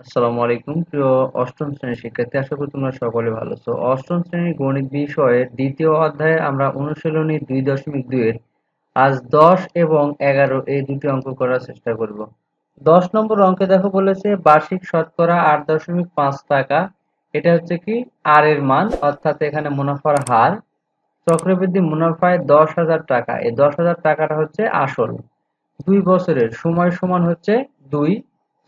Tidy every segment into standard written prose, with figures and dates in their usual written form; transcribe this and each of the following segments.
আসসালামু আলাইকুম প্রিয় অষ্টম শ্রেণীর শিক্ষার্থী, আশা করি তোমরা সকলে ভালো আছো। অষ্টম শ্রেণীর গণিত বিষয়ের দ্বিতীয় অধ্যায়ে আমরা অনুশীলনী 2.2 এর আজ 10 এবং 11 এই দুটি অঙ্ক করার চেষ্টা করব। 10 নম্বর অঙ্কে দেখো বলেছে বার্ষিক শতকরা 8.5 টাকা। এটা হচ্ছে কি আর এর মান, অর্থাৎ এখানে মুনাফার হার। চক্রবৃদ্ধি মুনাফায় 10,000 টাকা, এই 10,000 টাকাটা হচ্ছে আসল। 2 বছরের সময় সমান হচ্ছে 2।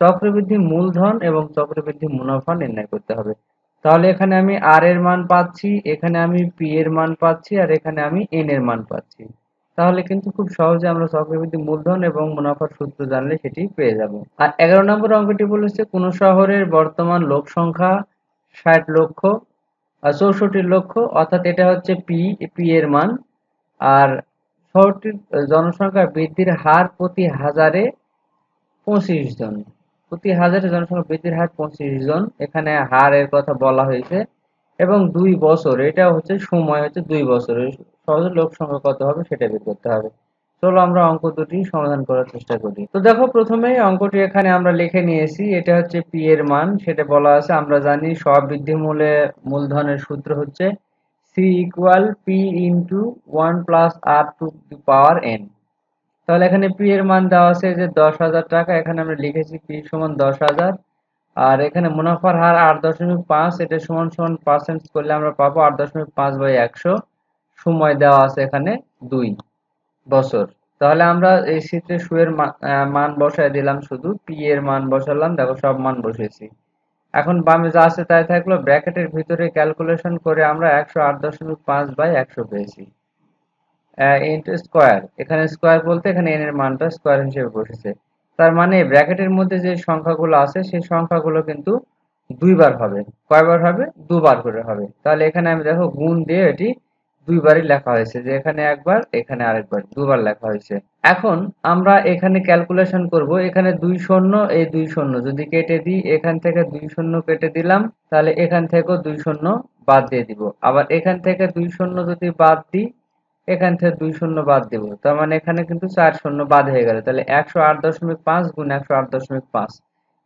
চক্রবৃদ্ধি মূলধন এবং চক্রবৃদ্ধি মুনাফা নির্ণয় করতে হবে। তাহলে এখানে আমি আর এর মান পাচ্ছি, এখানে আমি পি এর মান পাচ্ছি, আর এখানে আমি এন এর মান পাচ্ছি। তাহলে কিন্তু খুব সহজে আমরা চক্রবৃদ্ধি মূলধন এবং মুনাফার সূত্র জানলে সেটি পেয়ে যাব। আর 11 নম্বর অঙ্কটি বলেছে কোন শহরের বর্তমান লোক সংখ্যা 60 লক্ষ, 64 লক্ষ, অর্থাৎ এটা হচ্ছে পি, পি এর মান। আর শহরটির জনসংখ্যা বৃদ্ধির হার প্রতি হাজারে 25 জন। প্রতি হাজারে জনসংখ্যা বৃদ্ধির হার 25 জন, এখানে হারের কথা বলা হয়েছে। এবং 2 বছর, এটা হচ্ছে সময় হচ্ছে 2 বছর। সহজে লোক সংখ্যা কত হবে সেটা বের করতে হবে। চলো আমরা অঙ্ক দুটি সমাধান করার চেষ্টা করি। তো দেখো প্রথমেই অঙ্কটি এখানে আমরা লিখে নিয়েছি, এটা হচ্ছে পি এর মান, সেটা বলা আছে। আমরা জানি সববৃদ্ধি মূলে মূলধনের সূত্র হচ্ছে C equal P into 1 + r⁴ তাহলে এখানে পি এর মান দেওয়া আছে যে 10,000 টাকা, এখানে আমরা লিখেছি পি সমান 10,000। আর এখানে মুনাফার হার 8.5, এটা সমান সমান পার্সেন্ট করলে আমরা পাবো 8.5/100। সময় দেওয়া আছে এখানে 2 বছর। তাহলে আমরা এই সূত্রে সুয়ের মান বসায় দিলাম, শুধু পি এর মান বসালাম, দেখো সব মান বসিয়েছি। এখন বামে যা আছে তাই থাকলো, ব্র্যাকেটের ভিতরে ক্যালকুলেশন করে আমরা 108.5/100 পেয়েছি। ইন্টু স্কোয়ার, এখানে স্কোয়ার বলতে এখানে এন এর মানটা স্কোয়ার হিসেবে বসেছে। তার মানে ব্র্যাকেটের মধ্যে যে সংখ্যাগুলো আছে সেই সংখ্যাগুলো কিন্তু দুইবার হবে। কয়বার হবে? দুবার করে হবে। তাহলে এখানে আমি দেখো গুণ দিয়ে এটি দুইবারই লেখা হয়েছে, যে এখানে একবার এখানে আরেকবার, দুবার লেখা হয়েছে। এখন আমরা এখানে ক্যালকুলেশন করব, এখানে 2 শূন্য, এই 2 শূন্য যদি কেটে দিই, এখান থেকে 2 শূন্য কেটে দিলাম, তাহলে এখান থেকেও 2 শূন্য বাদ দিয়ে দিব। আবার এখান থেকে 2 শূন্য যদি বাদ দিই, এখান থেকে 2 শূন্য বাদ দিব, তার মানে এখানে কিন্তু 4 শূন্য বাদ হয়ে গেল। তাহলে 108.5 গুণ 108.5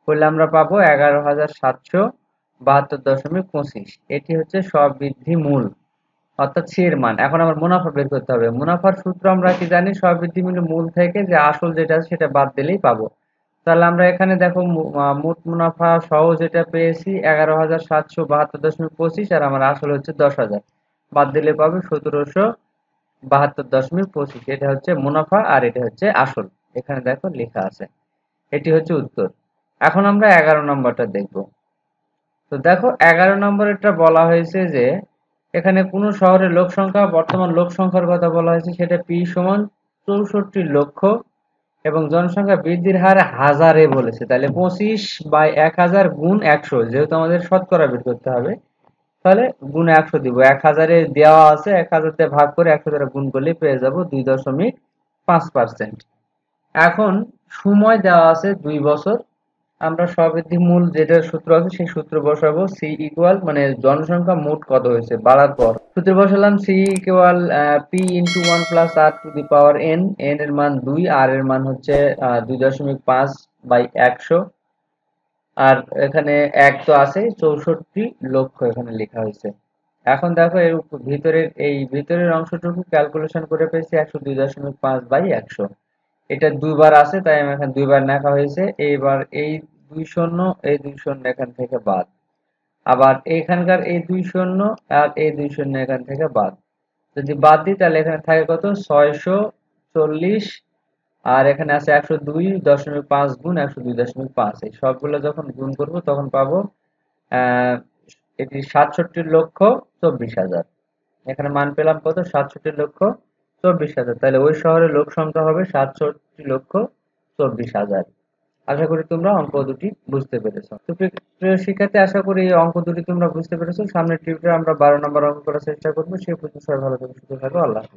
করলে আমরা পাবো 11,772.25। এটি হচ্ছে সববৃদ্ধি মূল, অর্থাৎ সি এর মান। এখন আমার মুনাফা বের করতে হবে। মুনাফার সূত্র আমরা কি জানি, সববৃদ্ধি মূল থেকে যে আসল যেটা আছে সেটা বাদ দিলেই পাবো। তাহলে আমরা এখানে দেখো মোট মুনাফা সহ যেটা পেয়েছি 11,772.25, আর আমার আসল হচ্ছে 10,000। বাদ দিলে পাবো 1772.25। এটা হচ্ছে মুনাফা আর এটা হচ্ছে আসল, এখানে দেখো লেখা আছে। এটি হচ্ছে উত্তর। এখন আমরা 11 নম্বরটা দেখব। তো দেখো 11 নম্বরেরটা বলা হয়েছে যে এখানে কোন শহরের লোক সংখ্যা, বর্তমান লোক সংখ্যার কথা বলা হয়েছে, সেটা পি সমান 64 লক্ষ এবং জনসংখ্যা বৃদ্ধির হার হাজারে বলেছে। তাহলে 25/1000 গুণ 100, যেহেতু আমাদের শতকরা বের করতে হবে, তাহলে গুণ 100 দিব। 1000-এ দেওয়া আছে, 1000 দিয়ে ভাগ করে 100 দ্বারা গুণ করলে পেয়ে যাব 2.5%। এখন সময় দেওয়া আছে 2 বছর। আমরা সববৃদ্ধি মূল যেটা সূত্র আছে সেই সূত্র বসাবো, সি ইকুয়াল মানে জনসংখ্যা মোট কত হয়েছে বাড়ার পর। সূত্র বসালাম C equal P into 1 + r⁴ n এর মান 2, আর এর মান হচ্ছে 2.5/100। আর এখানে এক তো আছে, 64 লক্ষ এখানে লেখা হয়েছে। এখন দেখো এর ভিতরের এই ভিতরের অংশটুকু ক্যালকুলেশন করে পেয়েছি 102.5/100। এটা দুইবার আছে তাই আমি এখানে দুইবার লেখা হয়েছে। এইবার এই 2 শূন্য, এই 2 শূন্য এখান থেকে বাদ, আবার এখানকার এই 2 শূন্য আর এই 2 শূন্য এখান থেকে বাদ। যদি বাদ দিই তাহলে এখানে থাকে কত, 640। আর এখানে আছে 102.5 গুণ 102.5, এই সবগুলো যখন গুণ করব তখন পাবো আহ এটি 67,24,000। এখানে মান পেলাম কত, 67,24,000। তাহলে ওই শহরের লোক সংখ্যা হবে 67,24,000। আশা করি তোমরা অঙ্ক দুটি বুঝতে পেরেছো। তো প্রিয় শিক্ষার্থী, আশা করি এই অঙ্ক দুটি তোমরা বুঝতে পেরেছো। সামনের টিউটোরিয়ালে আমরা 12 নম্বর অঙ্ক করার চেষ্টা করবো। সে পর্যন্ত সবাই ভালো থাকো, সুস্থ থাকো। আল্লাহ হাফেজ।